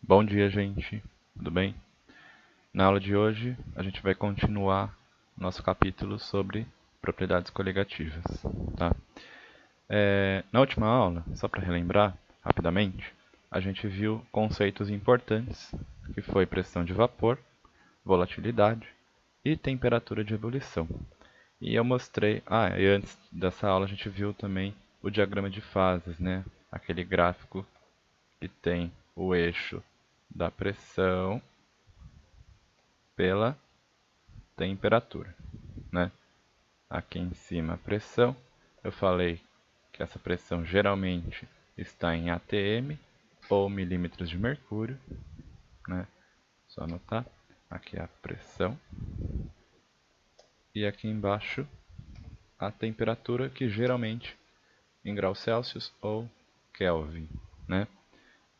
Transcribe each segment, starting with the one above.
Bom dia, gente. Tudo bem? Na aula de hoje, a gente vai continuar nosso capítulo sobre propriedades coligativas, tá? Na última aula, só para relembrar rapidamente, a gente viu conceitos importantes, que foi pressão de vapor, volatilidade e temperatura de ebulição. E eu mostrei... e antes dessa aula a gente viu também o diagrama de fases, né? Aquele gráfico que tem o eixo da pressão pela temperatura, né? Aqui em cima a pressão, eu falei que essa pressão geralmente está em atm ou milímetros de mercúrio, né? Só anotar, aqui é a pressão. E aqui embaixo a temperatura, que geralmente em graus Celsius ou Kelvin, né?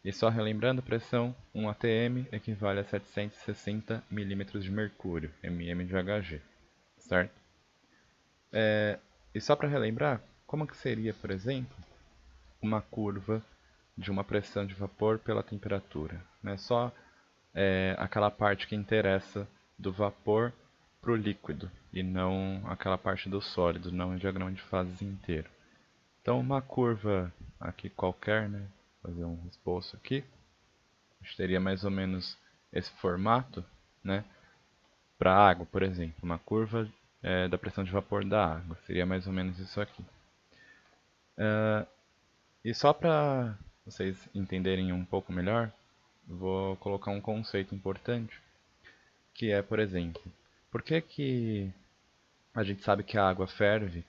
E só relembrando, pressão 1 atm equivale a 760 milímetros de mercúrio, mm de Hg, certo? E só para relembrar, como que seria, por exemplo, uma curva de uma pressão de vapor pela temperatura? Né? Só aquela parte que interessa do vapor para o líquido, e não aquela parte do sólido, não o diagrama de fases inteiro. Então, uma curva aqui qualquer, né? Vou fazer um esboço aqui. A gente teria mais ou menos esse formato, né? Para a água, por exemplo, uma curva da pressão de vapor da água. Seria mais ou menos isso aqui. E só para vocês entenderem um pouco melhor, vou colocar um conceito importante, que é, por exemplo, por que a gente sabe que a água ferve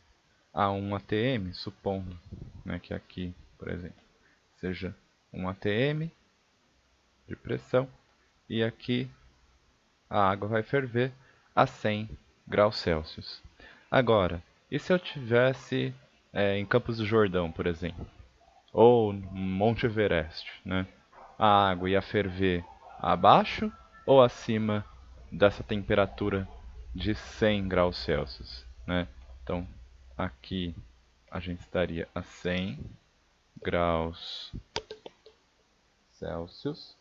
a 1 atm, supondo, né, que aqui, por exemplo, seja 1 atm de pressão, e aqui a água vai ferver a 100 graus Celsius. Agora, e se eu tivesse em Campos do Jordão, por exemplo, ou Monte Everest, né? A água ia ferver abaixo ou acima dessa temperatura de 100 graus Celsius, né? Então, aqui a gente estaria a 100 graus Celsius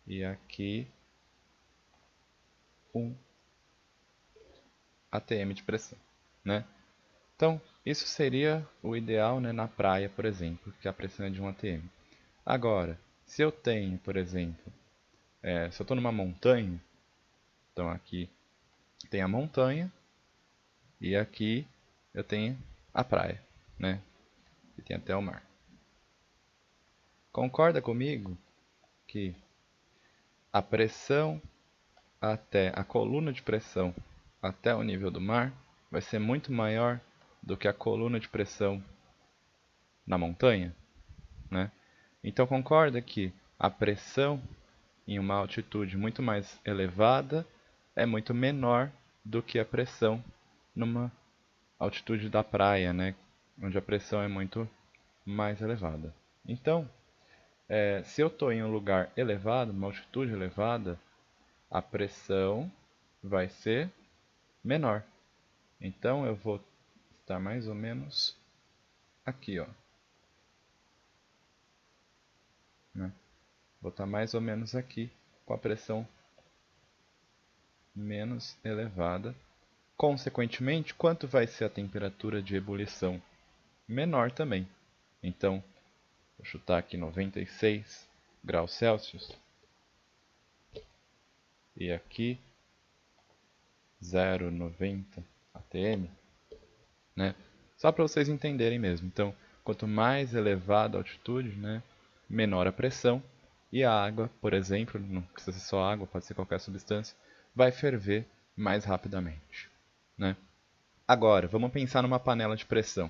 e aqui 1 atm de pressão, né? Então, isso seria o ideal, né, na praia, por exemplo, que a pressão é de 1 atm. Agora, se eu tenho, por exemplo, se eu estou numa montanha, então aqui tem a montanha e aqui eu tenho a praia, né? E tem até o mar. Concorda comigo que a pressão até a coluna de pressão até o nível do mar vai ser muito maior do que a coluna de pressão na montanha, né? Então concorda que a pressão em uma altitude muito mais elevada é muito menor do que a pressão numa altitude da praia, né? Onde a pressão é muito mais elevada. Então, se eu estou em um lugar elevado, uma altitude elevada, a pressão vai ser menor. Então, eu vou estar mais ou menos aqui, ó. Né? Vou estar mais ou menos aqui, com a pressão menos elevada. Consequentemente, quanto vai ser a temperatura de ebulição? Menor também. Então, vou chutar aqui 96 graus Celsius. E aqui 0,90 atm, né? Só para vocês entenderem mesmo. Então, quanto mais elevada a altitude, né, menor a pressão, e a água, por exemplo, não precisa ser só água, pode ser qualquer substância, vai ferver mais rapidamente, né? Agora, vamos pensar numa panela de pressão.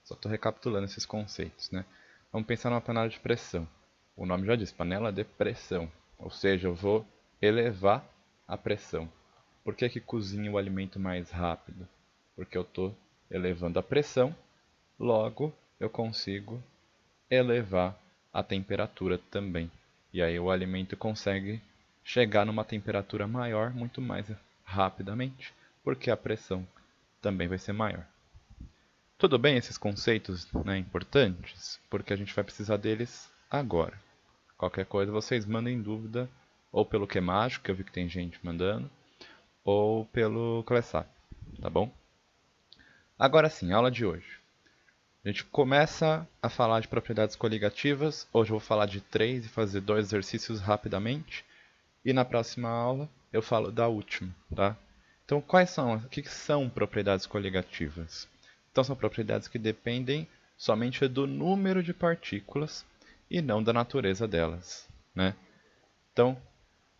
Só estou recapitulando esses conceitos, né? Vamos pensar numa panela de pressão. O nome já diz, panela de pressão. Ou seja, eu vou elevar a pressão. Por que cozinha o alimento mais rápido? Porque eu estou elevando a pressão, logo eu consigo elevar a temperatura também. E aí o alimento consegue chegar numa temperatura maior muito mais rapidamente, porque a pressão também vai ser maior. Tudo bem esses conceitos, né, importantes? Porque a gente vai precisar deles agora. Qualquer coisa vocês mandem dúvida, ou pelo que mágico, que eu vi que tem gente mandando, ou pelo Clessap, tá bom? Agora sim, aula de hoje. A gente começa a falar de propriedades coligativas. Hoje eu vou falar de 3 e fazer 2 exercícios rapidamente. E na próxima aula eu falo da última, tá? Então, o que são propriedades coligativas? Então, são propriedades que dependem somente do número de partículas e não da natureza delas, né? Então,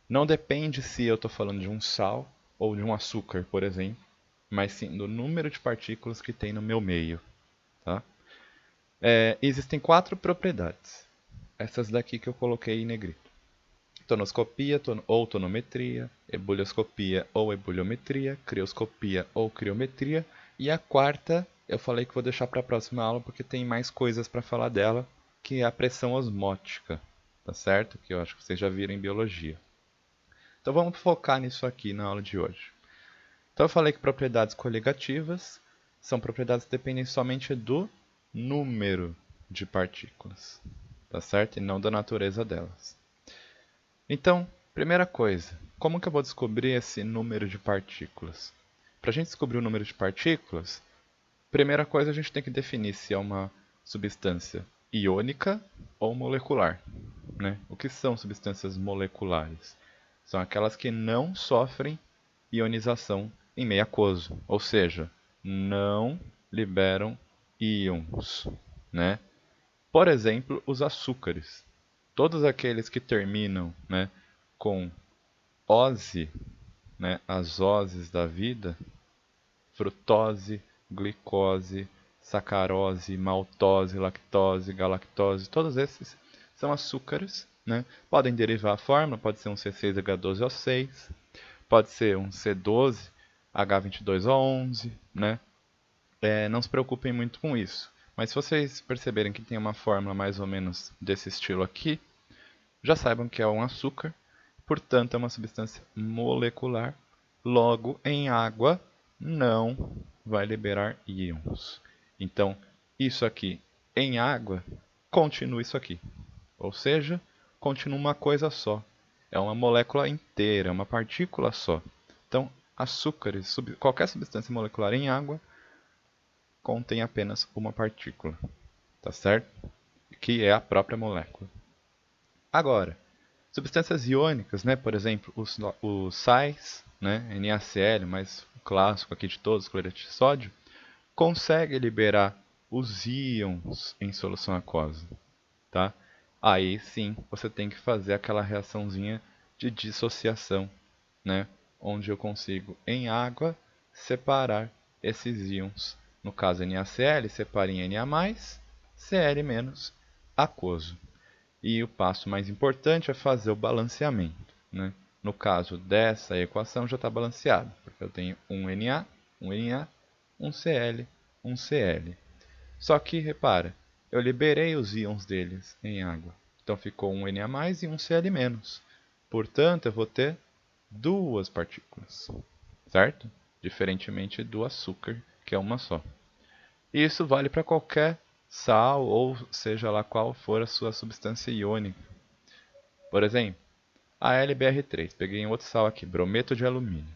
não depende se eu estou falando de um sal ou de um açúcar, por exemplo, mas sim do número de partículas que tem no meu meio, tá? Existem 4 propriedades. Essas daqui que eu coloquei em negrito. Tonoscopia ou tonometria, ebullioscopia ou ebuliometria, crioscopia ou criometria. E a quarta, eu falei que vou deixar para a próxima aula porque tem mais coisas para falar dela, que é a pressão osmótica, tá certo? Que eu acho que vocês já viram em biologia. Então vamos focar nisso aqui na aula de hoje. Então eu falei que propriedades coligativas são propriedades que dependem somente do número de partículas, tá certo? E não da natureza delas. Então, primeira coisa, como que eu vou descobrir esse número de partículas? Para a gente descobrir o número de partículas, primeira coisa a gente tem que definir se é uma substância iônica ou molecular, né? O que são substâncias moleculares? São aquelas que não sofrem ionização em meio aquoso, ou seja, não liberam íons, né? Por exemplo, os açúcares. Todos aqueles que terminam, né, com ose, né, as oses da vida, frutose, glicose, sacarose, maltose, lactose, galactose, todos esses são açúcares, né? Podem derivar a fórmula, pode ser um C6H12O6, pode ser um C12H22O11, né? Não se preocupem muito com isso. Mas se vocês perceberem que tem uma fórmula mais ou menos desse estilo aqui, já saibam que é um açúcar, portanto é uma substância molecular, logo em água não vai liberar íons. Então, isso aqui em água continua isso aqui. Ou seja, continua uma coisa só. É uma molécula inteira, é uma partícula só. Então, açúcares, qualquer substância molecular em água contém apenas uma partícula, tá certo? Que é a própria molécula. Agora, substâncias iônicas, né? Por exemplo, os sais, né? NaCl, mais clássico aqui de todos, cloreto de sódio, consegue liberar os íons em solução aquosa, tá? Aí sim, você tem que fazer aquela reaçãozinha de dissociação, né? Onde eu consigo, em água, separar esses íons. No caso NaCl, separa em Na+, Cl- aquoso. E o passo mais importante é fazer o balanceamento, né? No caso dessa equação já está balanceado, porque eu tenho um Na, um Cl, um Cl. Só que, repara, eu liberei os íons deles em água. Então ficou um Na+, e um Cl-. Portanto, eu vou ter duas partículas, certo? Diferentemente do açúcar, que é uma só. E isso vale para qualquer sal, ou seja lá qual for a sua substância iônica. Por exemplo, AlBr3. Peguei um outro sal aqui, brometo de alumínio.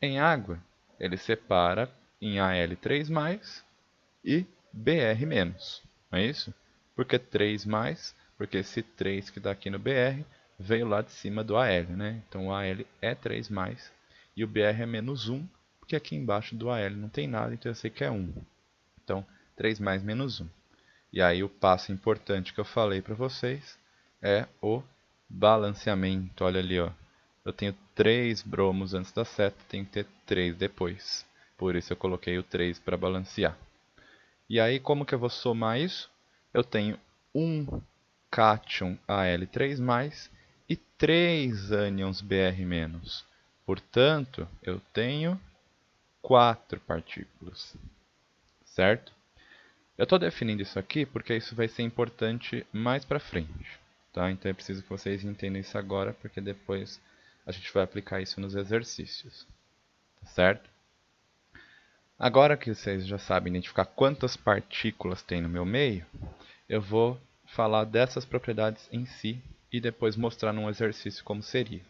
Em água, ele separa em Al3+, e Br-. Não é isso? Por que 3+? Porque esse 3 que está aqui no Br veio lá de cima do Al, né? Então o Al é 3+, e o Br é -1, porque aqui embaixo do Al não tem nada, então eu sei que é 1. Então, 3 mais menos 1. E aí o passo importante que eu falei para vocês é o balanceamento. Olha ali, ó. Eu tenho 3 bromos antes da seta, tenho que ter 3 depois. Por isso eu coloquei o 3 para balancear. E aí como que eu vou somar isso? Eu tenho um cátion Al3+, e 3 ânions Br-. Portanto, eu tenho 4 partículas, certo? Eu estou definindo isso aqui porque isso vai ser importante mais para frente, tá? Então é preciso que vocês entendam isso agora, porque depois a gente vai aplicar isso nos exercícios, tá certo? Agora que vocês já sabem identificar quantas partículas tem no meu meio, eu vou falar dessas propriedades em si e depois mostrar num exercício como seria.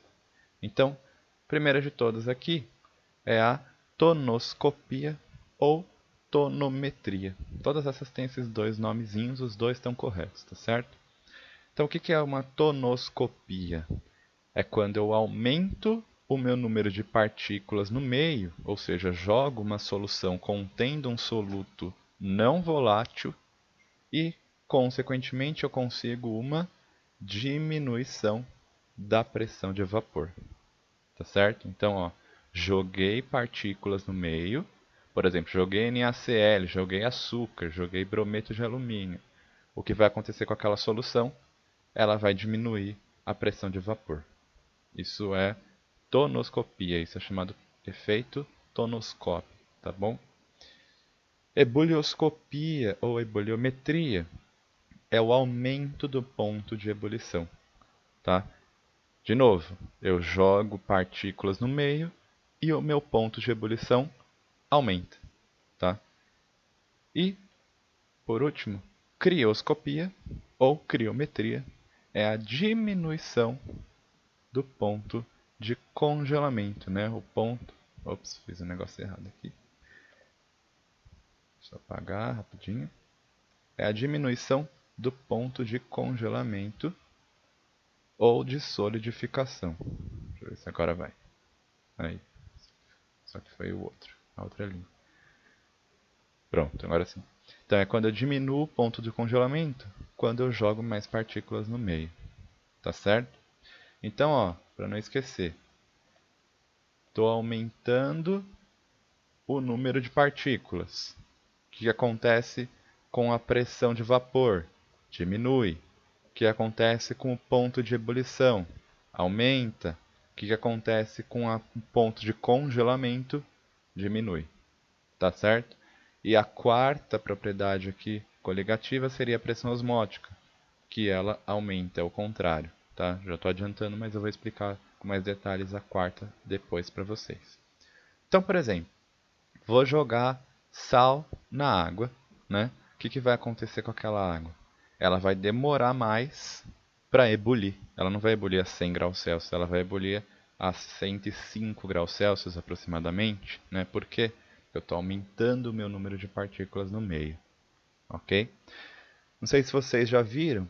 Então, primeira de todas aqui é a tonoscopia ou tonometria. Todas essas têm esses dois nomezinhos, os dois estão corretos, tá certo? Então, o que é uma tonoscopia? É quando eu aumento o meu número de partículas no meio, ou seja, jogo uma solução contendo um soluto não volátil e, consequentemente, eu consigo uma diminuição da pressão de vapor. Tá certo? Então, ó, joguei partículas no meio, por exemplo, joguei NaCl, joguei açúcar, joguei brometo de alumínio. O que vai acontecer com aquela solução? Ela vai diminuir a pressão de vapor. Isso é tonoscopia, isso é chamado efeito tonoscópio, tá bom? Ebulioscopia ou ebuliometria é o aumento do ponto de ebulição, tá? De novo, eu jogo partículas no meio e o meu ponto de ebulição aumenta, tá? E, por último, crioscopia ou criometria é a diminuição do ponto de congelamento, né? O ponto... Ops, fiz um negócio errado aqui. Deixa eu apagar rapidinho. É a diminuição do ponto de congelamento ou de solidificação. Deixa eu ver se agora vai. Aí. Só que foi o outro, a outra linha. Pronto, agora sim. Então é quando eu diminuo o ponto de congelamento, quando eu jogo mais partículas no meio. Tá certo? Então, ó, para não esquecer, estou aumentando o número de partículas. O que acontece com a pressão de vapor? Diminui. O que acontece com o ponto de ebulição? Aumenta. O que acontece com o ponto de congelamento? Diminui. Tá certo? E a quarta propriedade aqui coligativa seria a pressão osmótica, que ela aumenta, é o contrário. Tá? Já estou adiantando, mas eu vou explicar com mais detalhes a quarta depois para vocês. Então, por exemplo, vou jogar sal na água, né? O que vai acontecer com aquela água? Ela vai demorar mais para ebulir. Ela não vai ebulir a 100 graus Celsius, ela vai ebulir a 105 graus Celsius aproximadamente, né? Por quê? Porque eu estou aumentando o meu número de partículas no meio, ok? Não sei se vocês já viram,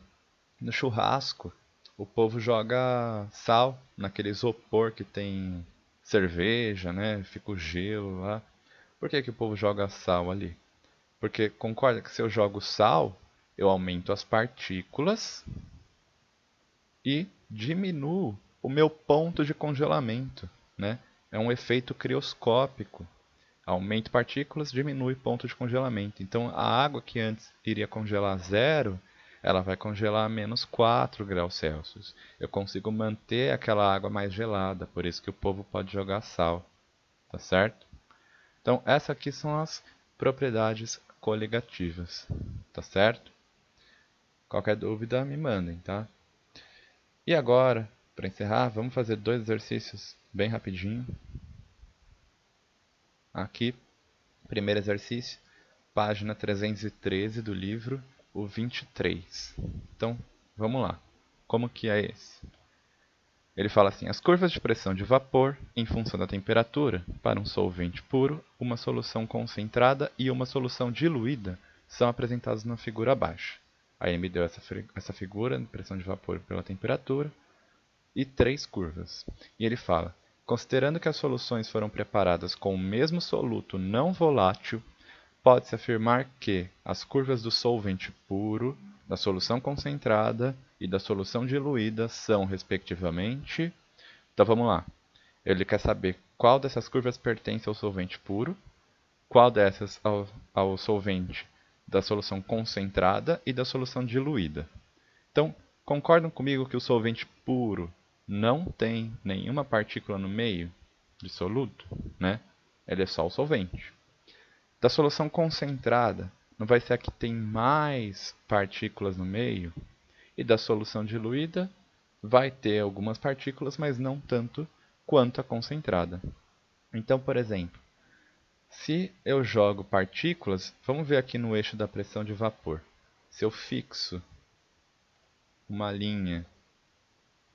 no churrasco, o povo joga sal naquele isopor que tem cerveja, né? Fica o gelo lá. Por que o povo joga sal ali? Porque concorda que se eu jogo sal, eu aumento as partículas e diminuo o meu ponto de congelamento, né? É um efeito crioscópico. Aumento partículas, diminui ponto de congelamento. Então, a água que antes iria congelar a zero, ela vai congelar a menos 4 graus Celsius. Eu consigo manter aquela água mais gelada, por isso que o povo pode jogar sal, tá certo? Então, essas aqui são as propriedades coligativas, tá certo? Qualquer dúvida, me mandem, tá? E agora, para encerrar, vamos fazer dois exercícios bem rapidinho. Aqui, primeiro exercício, página 313 do livro, o 23. Então, vamos lá. Como que é esse? Ele fala assim: as curvas de pressão de vapor, em função da temperatura, para um solvente puro, uma solução concentrada e uma solução diluída, são apresentadas na figura abaixo. Aí ele me deu essa figura, pressão de vapor pela temperatura, e três curvas. E ele fala: considerando que as soluções foram preparadas com o mesmo soluto não volátil, pode-se afirmar que as curvas do solvente puro, da solução concentrada e da solução diluída são, respectivamente... Então vamos lá. Ele quer saber qual dessas curvas pertence ao solvente puro, qual dessas ao solvente da solução concentrada e da solução diluída. Então, concordam comigo que o solvente puro não tem nenhuma partícula no meio de soluto, né? Ele é só o solvente. Da solução concentrada, não vai ser a que tem mais partículas no meio, e da solução diluída, vai ter algumas partículas, mas não tanto quanto a concentrada. Então, por exemplo, se eu jogo partículas, vamos ver aqui no eixo da pressão de vapor. Se eu fixo uma linha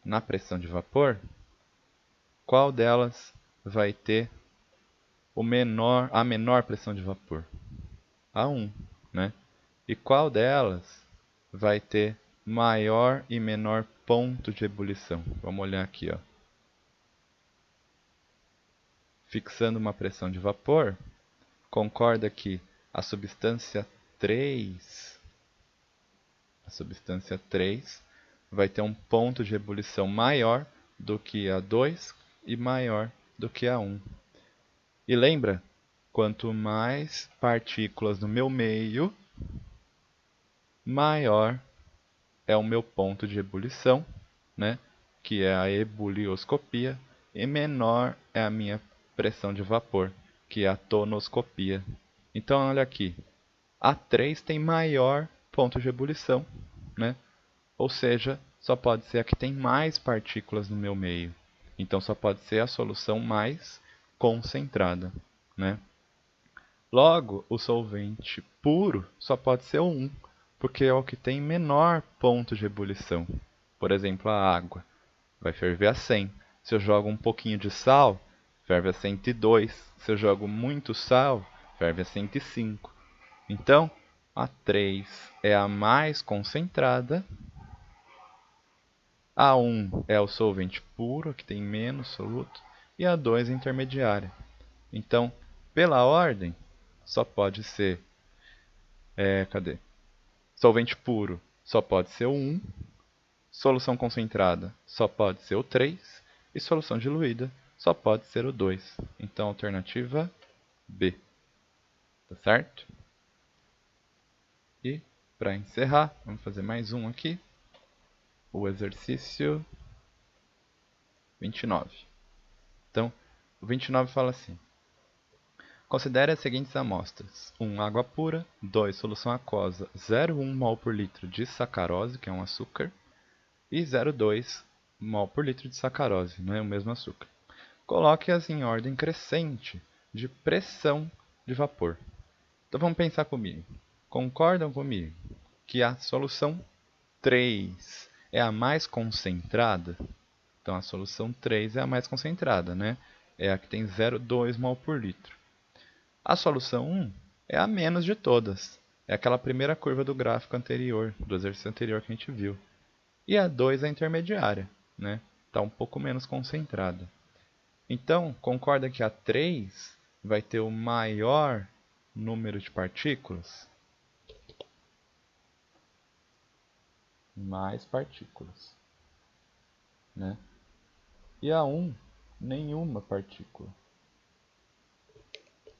na pressão de vapor, qual delas vai ter a menor pressão de vapor? A 1, né? E qual delas vai ter maior e menor ponto de ebulição? Vamos olhar aqui, ó. Fixando uma pressão de vapor, concorda que a substância 3 vai ter um ponto de ebulição maior do que a 2 e maior do que a 1. E lembra, quanto mais partículas no meu meio, maior é o meu ponto de ebulição, né? Que é a ebulioscopia, e menor é a minha pressão de vapor, que é a tonoscopia. Então, olha aqui, a 3 tem maior ponto de ebulição, né? Ou seja, só pode ser a que tem mais partículas no meu meio. Então, só pode ser a solução mais concentrada, né? Logo, o solvente puro só pode ser o 1, porque é o que tem menor ponto de ebulição. Por exemplo, a água vai ferver a 100. Se eu jogo um pouquinho de sal, ferve a 102. Se eu jogo muito sal, ferve a 105. Então, a 3 é a mais concentrada, a 1 é o solvente puro, que tem menos soluto, e a 2 é intermediária. Então, pela ordem, só pode ser... cadê? Solvente puro só pode ser o 1, solução concentrada só pode ser o 3, e solução diluída só pode ser o 2. Então, alternativa B. Tá certo? E, para encerrar, vamos fazer mais um aqui. O exercício 29. Então, o 29 fala assim. Considere as seguintes amostras. 1, água pura. 2, solução aquosa 0,1 mol por litro de sacarose, que é um açúcar. E 0,2 mol por litro de sacarose, não é o mesmo açúcar. Coloque-as em ordem crescente de pressão de vapor. Então vamos pensar comigo. Concordam comigo que a solução 3 é a mais concentrada? Então a solução 3 é a mais concentrada, né? É a que tem 0,2 mol por litro. A solução 1 é a menos de todas. É aquela primeira curva do gráfico anterior, do exercício anterior que a gente viu. E a 2 é a intermediária, né? Está um pouco menos concentrada. Então, concorda que a 3 vai ter o maior número de partículas? Mais partículas, né? E a 1, nenhuma partícula,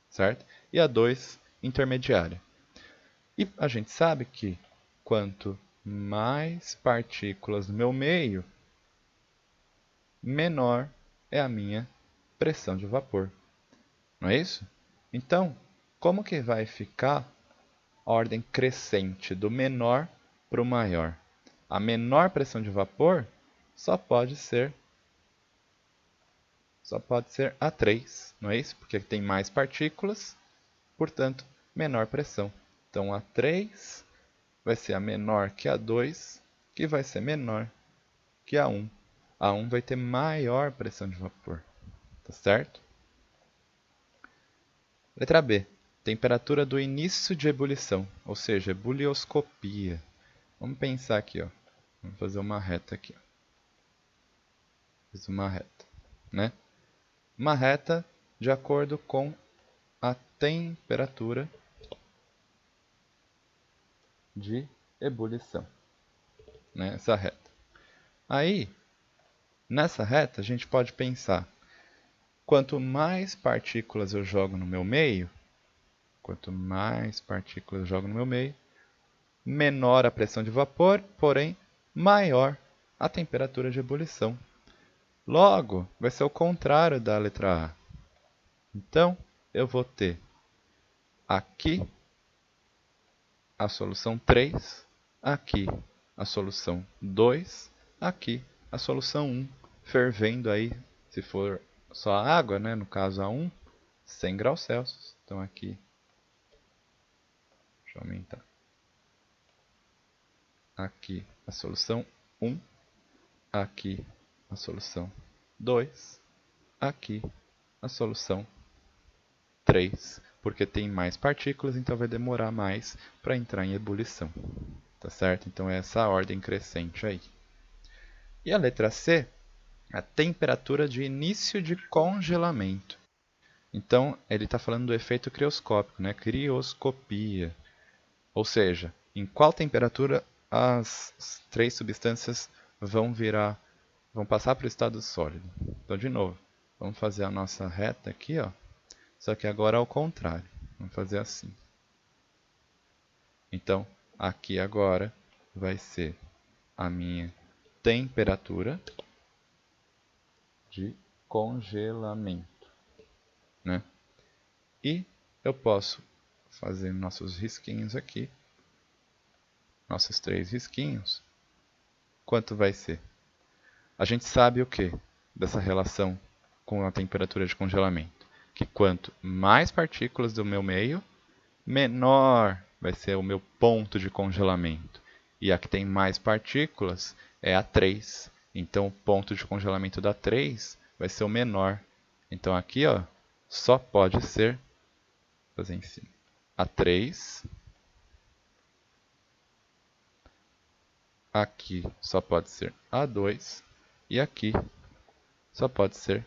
certo? E a 2, intermediária. E a gente sabe que quanto mais partículas no meu meio, menor é a minha pressão de vapor. Não é isso? Então, como que vai ficar a ordem crescente do menor para o maior? A menor pressão de vapor só pode ser a 3, não é isso? Porque tem mais partículas, portanto, menor pressão. Então, a 3 vai ser a menor que a 2, que vai ser menor que a 1. A 1 vai ter maior pressão de vapor. Tá certo? Letra B. Temperatura do início de ebulição, ou seja, ebulioscopia. Vamos pensar aqui, ó. Vamos fazer uma reta aqui. Fiz uma reta, né? Uma reta de acordo com a temperatura de ebulição, né? Essa reta. Aí, nessa reta, a gente pode pensar, quanto mais partículas eu jogo no meu meio, menor a pressão de vapor, porém maior a temperatura de ebulição. Logo, vai ser o contrário da letra A. Então, eu vou ter aqui a solução 3, aqui a solução 2, aqui a solução 1, fervendo aí, se for só a água, né, no caso a 1, 100 graus Celsius. Então aqui, deixa eu aumentar. Aqui a solução 1 aqui a solução 2, aqui a solução 3, porque tem mais partículas, então vai demorar mais para entrar em ebulição. Tá certo? Então é essa ordem crescente aí. E a letra C, a temperatura de início de congelamento. Então, ele está falando do efeito crioscópico, né? Crioscopia. Ou seja, em qual temperatura as três substâncias vão passar para o estado sólido. Então, de novo, vamos fazer a nossa reta aqui, ó. Só que agora ao contrário. Vamos fazer assim. Então, aqui agora vai ser a minha temperatura de congelamento, né? E eu posso fazer nossos risquinhos aqui, nossos 3 risquinhos. Quanto vai ser? A gente sabe o que dessa relação com a temperatura de congelamento? Que quanto mais partículas do meu meio, menor vai ser o meu ponto de congelamento. E a que tem mais partículas é a 3. Então, o ponto de congelamento da 3 vai ser o menor. Então, aqui ó, só pode ser, vou fazer em cima, a 3. Aqui só pode ser a 2. E aqui só pode ser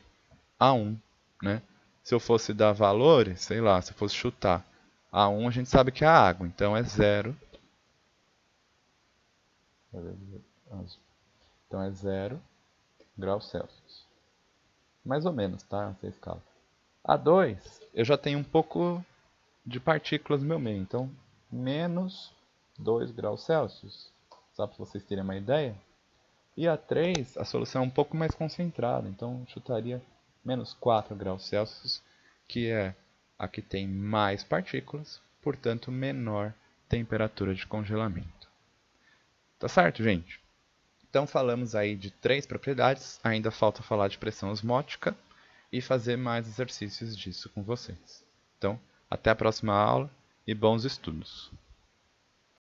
a 1. Né? Se eu fosse dar valores, sei lá, se eu fosse chutar a 1, a gente sabe que é a água. Então, é 0. Então é 0 graus Celsius. Mais ou menos, tá? Essa escala. A 2, eu já tenho um pouco de partículas no meu meio. Então, menos 2 graus Celsius. Só para vocês terem uma ideia. E a 3, a solução é um pouco mais concentrada. Então, eu chutaria menos 4 graus Celsius, que é a que tem mais partículas, portanto, menor temperatura de congelamento. Tá certo, gente? Então falamos aí de 3 propriedades, ainda falta falar de pressão osmótica e fazer mais exercícios disso com vocês. Então, até a próxima aula e bons estudos!